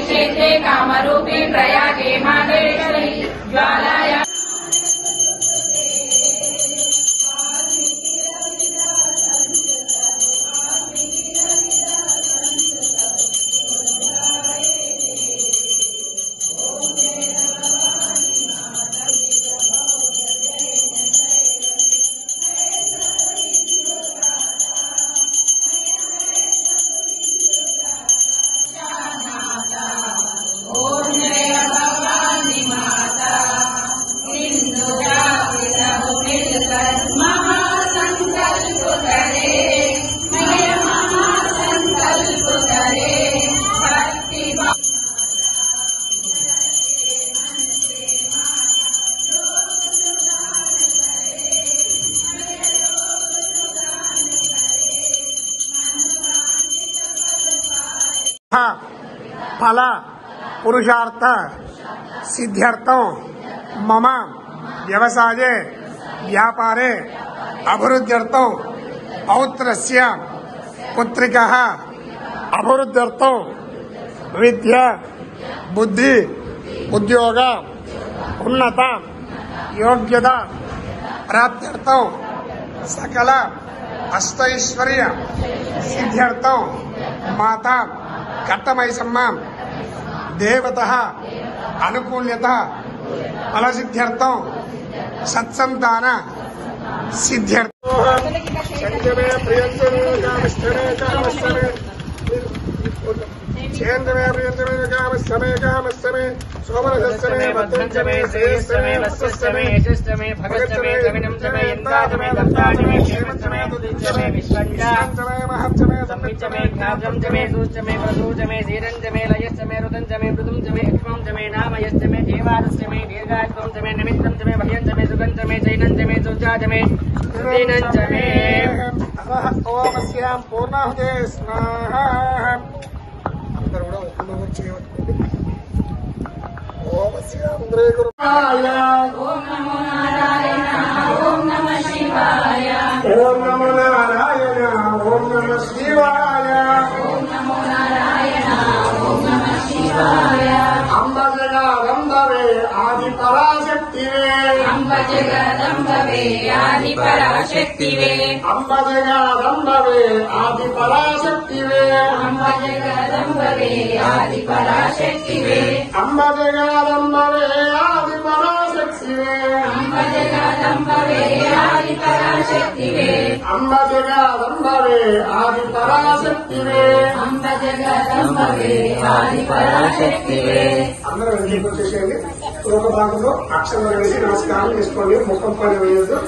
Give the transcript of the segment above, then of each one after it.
क्षेत्रे कामरूपी प्रयागे माहेश्वरी ज्वालाया फल पुरुषार्थ सिद्ध्यर्थं मम व्यवसाये व्यापारे अभिवृद्ध्यर्थं पौत्रस्य पुत्रिकः अभिवृद्ध्यर्थं विद्या बुद्धि उद्योग उन्नत योग्यता प्राप्त्यर्थं सकल अष्टैश्वर्य सिद्ध्यर्थं माता कट्टमैसम्मा देवतः अनुकूल्यता फलसिद्ध्यर्थं सत्संतान सिद्ध्यर्थं चन्द्रमे प्रियन्तमे कामस्तमे कामस्तमे चन्द्रमे प्रियन्तमे कामस्तमे कामस्तमे सोमरसस्तमे भद्रञ्चमे श्रेयस्तमे वत्सस्तमे यशस्तमे भगस्तमे कविनंचमे यन्ताचमे दत्ताचमे क्षेमंचमे दुदिंचमे विश्वंचमे महच्चमे संविच्चमे ज्ञापंचमे सूचमे प्रसूचमे धीरंचमे लयस्तमे रुदंचमे मृदुंचमे अक्ष्मंचमे नामयस्तमे देवारस्तमे दीर्घायुंचमे निमित्तंचमे भयंचमे सुगंचमे जैनंचमे सुजाचमे दीनंचमे ओम श्याम पूर्णाहुते स्वाहा अंदर కూడా ఒక్కరు చేయవచ్చు ओम श्याम द्रे गुरुनाय ओम नमो नारायण ओम नमः शिवाय ओम नमो नारायण ओम नमः शिवाय ओम नमो नारायण ओम नमः शिवाय अंब जगदंबवे आदि पराशक्तिवे अंब जगदंबवे आदि पराशक्तिवे अंब जगदंबवे आदि पराशक्तिवे अंब जगदंबवे आदि पराशक्तिवे अंब जगदंबवे आदि पराशक्तिवे अंब जगदंबवे आदि पराशक्तिवे अंब जगदंबवे आदि पराशक्तिवे अंब जगदंबवे आदि पराशक्तिवे అందరూ వెళ్ళిపోయి చేసేయండి ఒక భాగంలో అక్షరాలు వేసి నమస్కారం చేసుకోండి ముఖం పని వేయొద్దు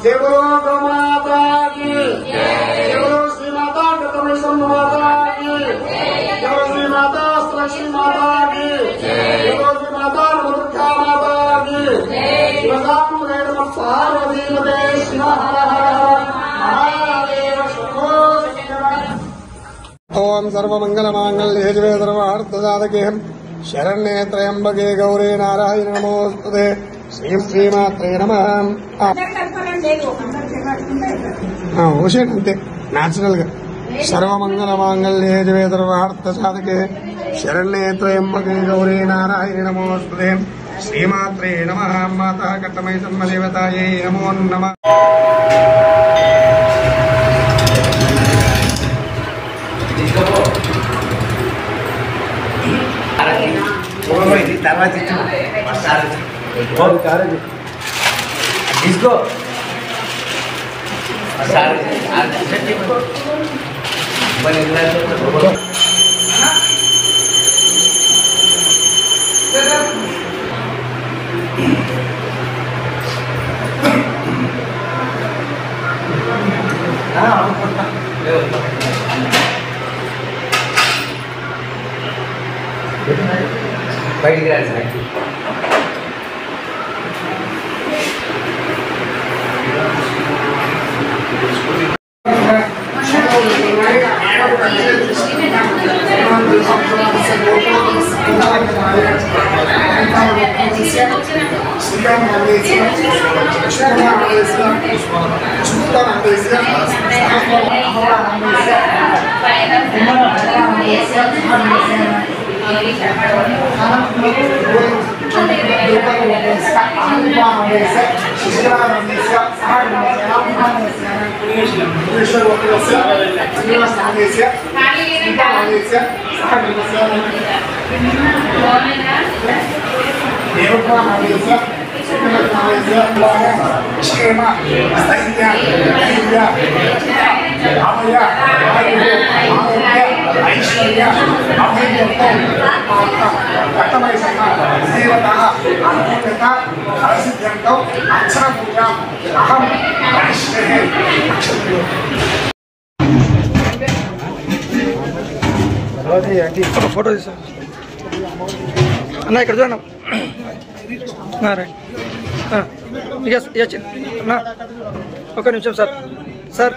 దేవో గోమాతాకి దేవో శ్రీమాతా గతమిసం మాతాకి దేవో శ్రీమాతా లక్ష్మీ మాతాకి దేవో శ్రీమాతా దుర్గా మాతాకి శివసాం వేద పార్వతీమతే శివ హర హర మహాదేవ శంభో ఓం సర్వమంగళమాంగళ్యే శివే సర్వార్థసాధకే शरण्ये त्र्यंबके गौरी नारायण नमोस्तुते श्री श्रीमात्रे नमः అంతే న్యాచురల్ గా సర్వమంగళమాంగళ్యే శివే సర్వార్థసాధకే శరణ్యే త్రయంబకే గౌరీ నారాయణ నమోస్తుతే శ్రీమాత్రే నమః మాతా కట్టమై సమ్మదేవతాయై నమో నమః తర్వాత తీసుకో బయటికి రాదు సార్ ఐశ్వర్య అభయంతో కట్టమైసమ్మ దేవత అనుకూలత ప్రసిద్ధంతో అక్షర పూజ అహం కరిష్యే. ఫోటో తీసా అన్న ఇక్కడ చూడండి రైట్ అన్నా ఒక నిమిషం సార్ సార్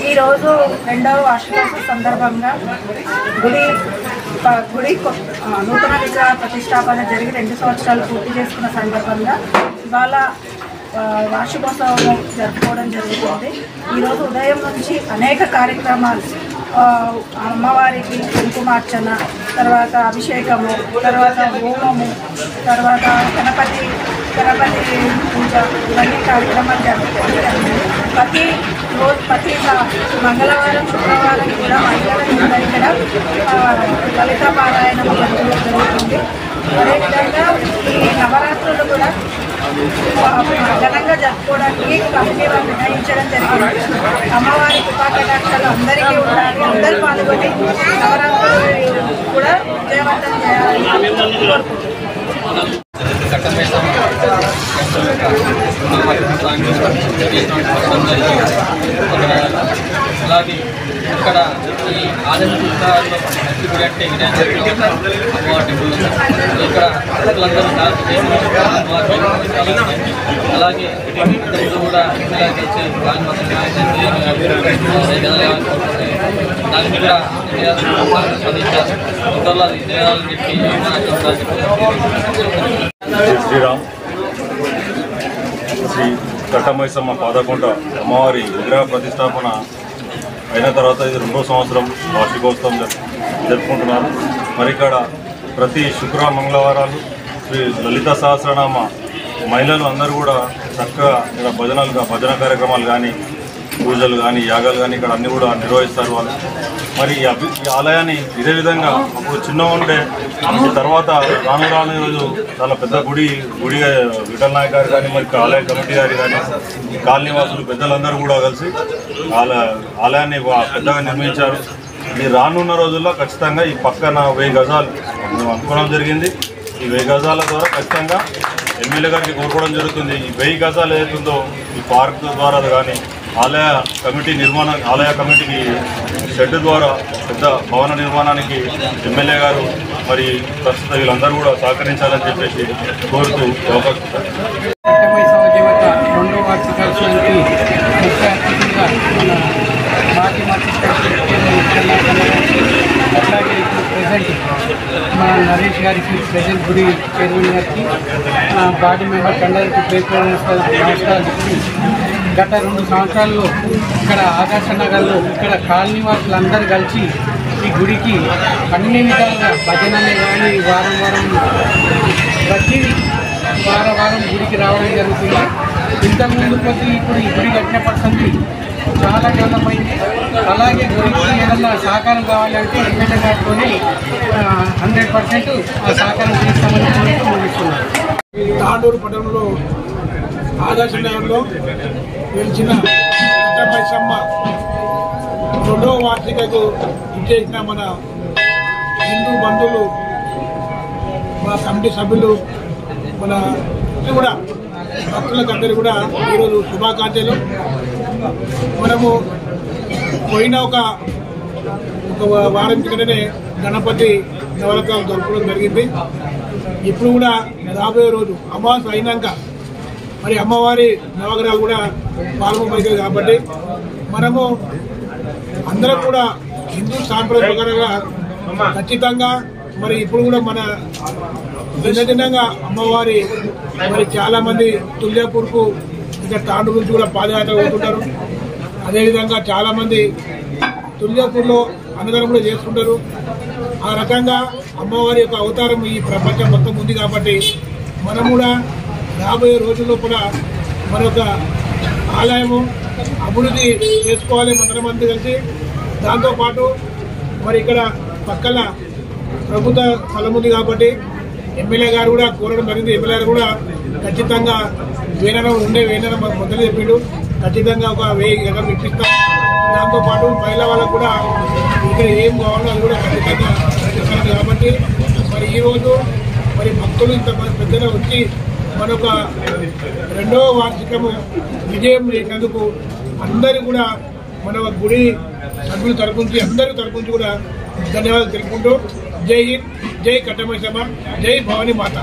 ఈరోజు రెండవ వార్షికోత్సవ సందర్భంగా గుడి నూతన విగ్రహ ప్రతిష్టాపన జరిగి 2 సంవత్సరాలు పూర్తి చేసుకున్న సందర్భంగా ఇవాళ వార్షికోత్సవం జరుపుకోవడం జరుగుతుంది. ఈరోజు ఉదయం నుంచి అనేక కార్యక్రమాలు, అమ్మవారికి కుంకుమార్చన, తర్వాత అభిషేకము, తర్వాత హోమము, తర్వాత గణపతి పూజ, ఇవన్నీ కార్యక్రమాలు జరుగుతుంది. ప్రతి మంగళవారం శుక్రవారం కూడా మహిళల ఇక్కడ లలిత పారాయణం జరుగుతుంది. అదేవిధంగా ఈ నవరాత్రులు కూడా ఘనంగా జరుపుకోవడానికి కమిటీ వారు నిర్ణయించడం జరిగింది. అమ్మవారి కృపాకటాక్షాలు అందరికీ ఉండాలి, అందరూ పాల్గొని నవరాత్రులు కూడా విజయవంతం చేయాలని కోరుకుంటున్నాను. అలాగే ఇక్కడ ఈ ఆధ్యాత్మిక గుడి అంటే అమ్మవారి టెంపుల్ ఇక్కడ భక్తులందరూ అలాగే కూడా కలిసి దానికి కూడా స్పందించారు. తొందరలో అది చేయాలని చెప్పి శ్రీరామ్ శ్రీ కట్టమైసమ్మ పాదకొండ అమ్మవారి విగ్రహ ప్రతిష్టాపన అయిన తర్వాత ఇది 2వ సంవత్సరం వార్షికోత్సవం జరుపుకుంటున్నారు. మరి ఇక్కడ ప్రతి మంగళవారాలు శ్రీ లలిత సహస్రనామ మహిళలు అందరూ కూడా చక్కగా ఇక్కడ భజన కార్యక్రమాలు కానీ, పూజలు కానీ, యాగాలు కానీ ఇక్కడ అన్నీ కూడా నిర్వహిస్తారు వాళ్ళు. మరి ఈ ఆలయాన్ని ఇదే విధంగా అప్పుడు చిన్న ఉండే తర్వాత రాను రోజు చాలా పెద్ద గుడి విఠల్ నాయక్ గారు కానీ, మరి ఆలయ కమిటీ గారు కానీ, ఈ కాలనీ వాసులు పెద్దలందరూ కూడా కలిసి ఆలయాన్ని పెద్దగా నిర్మించారు. ఇది రానున్న రోజుల్లో ఖచ్చితంగా ఈ పక్కన 1000 గజాలు మేము అనుకోవడం జరిగింది. ఈ 1000 గజాల ద్వారా ఖచ్చితంగా ఎమ్మెల్యే గారికి కోరుకోవడం జరుగుతుంది. ఈ 1000 గజాలు ఏదైతుందో ఈ పార్క్ ద్వారా కానీ ఆలయ కమిటీకి షెడ్ ద్వారా పెద్ద భవన నిర్మాణానికి ఎమ్మెల్యే గారు మరి ప్రస్తుతం వీళ్ళందరూ కూడా సహకరించాలని చెప్పేసి కోరుతూ అవకాశం. కట్టమైసమ్మ దేవత 2వ వార్షికోత్సవానికి ముఖ్య అతిథిగా మన మాజీ మంత్రి అట్లాగే ఇప్పుడు ప్రెసెంట్ మన నరేష్ సర్పంచ్ గారికి, ప్రెసిడెంట్ గుడి చైర్మన్ గారికి, బాడీ మెంబర్ కండర్కి పేపర్ నమస్కారాలు. గత 2 సంవత్సరాల్లో ఇక్కడ ఆదర్శ నగర్లో ఇక్కడ కాలనీ వాసులందరూ కలిసి ఈ గుడికి అన్ని విధాలుగా భజనలే కానీ వారం ప్రతి వారం గుడికి రావడం జరుగుతుంది. ఇంతకుముందు కొద్ది ఇప్పుడు ఈ గుడి కట్టినప్పటి చాలా డెవలప్. అలాగే గుడికి ఏదన్నా సహకారం కావాలంటే ఎమ్మెల్యే గారితో 100% ఆ సహకారం చేస్తామని ముగిస్తున్నారు. తాండూరు పట్టణంలో ఆదర్శ నగర్లో వెలిచిన కట్టమైసమ్మ 2వ వార్షికకు ఇచ్చేసిన మన హిందూ బంధువులు, మన కమిటీ సభ్యులు, మన కూడా భక్తులకు అందరూ కూడా ఈరోజు శుభాకాంక్షలు. మనము పోయిన ఒక వారం క్రితమే గణపతి నవరాత్రులు జరపడం జరిగింది. ఇప్పుడు కూడా రాబోయే రోజు అమావాస్య అయినాక మరి అమ్మవారి నవగ్రహాలు కూడా పాల్గొనవుతాయి. కాబట్టి మనము అందరం కూడా హిందూ సాంప్రదాయ ప్రకారంగా ఖచ్చితంగా మరి ఇప్పుడు కూడా మన దినదినంగా అమ్మవారి మరి చాలా మంది తుల్యాపూర్కు ఇంకా తాండూరు నుంచి కూడా పాదయాత్ర పోతుంటారు. అదేవిధంగా చాలా మంది తుల్యాపూర్లో అన్నదానం కూడా చేసుకుంటారు. ఆ రకంగా అమ్మవారి యొక్క అవతారం ఈ ప్రపంచం మొత్తం ఉంది. కాబట్టి మనం కూడా రాబోయే రోజుల్లో కూడా మన యొక్క ఆలయము అభివృద్ధి చేసుకోవాలి మందరం మంది కలిసి. దాంతోపాటు మరి ఇక్కడ పక్కన ప్రభుత్వ స్థలం ఉంది కాబట్టి ఎమ్మెల్యే గారు కూడా కోరడం జరిగింది. ఎమ్మెల్యే గారు కూడా ఖచ్చితంగా వేనరం మొదలు చెప్పిండు. ఖచ్చితంగా ఒక 1000 ఎకరాలు ఇప్పిస్తాం. దాంతోపాటు మహిళా వాళ్ళకు కూడా ఇక్కడ ఏం కావాలో అది కూడా ఖచ్చితంగా ఇస్తారు. కాబట్టి మరి ఈరోజు మరి భక్తులు ఇంత పెద్దగా వచ్చి మనొక 2వ వార్షికము విజయం చేసినందుకు అందరూ కూడా మన గుడి సభ్యుల తరపు నుంచి అందరి తరపు నుంచి కూడా ధన్యవాదాలు తెలుపుకుంటూ జై హింద్, జై కట్టమైసమ్మ, జై భవానీ మాత.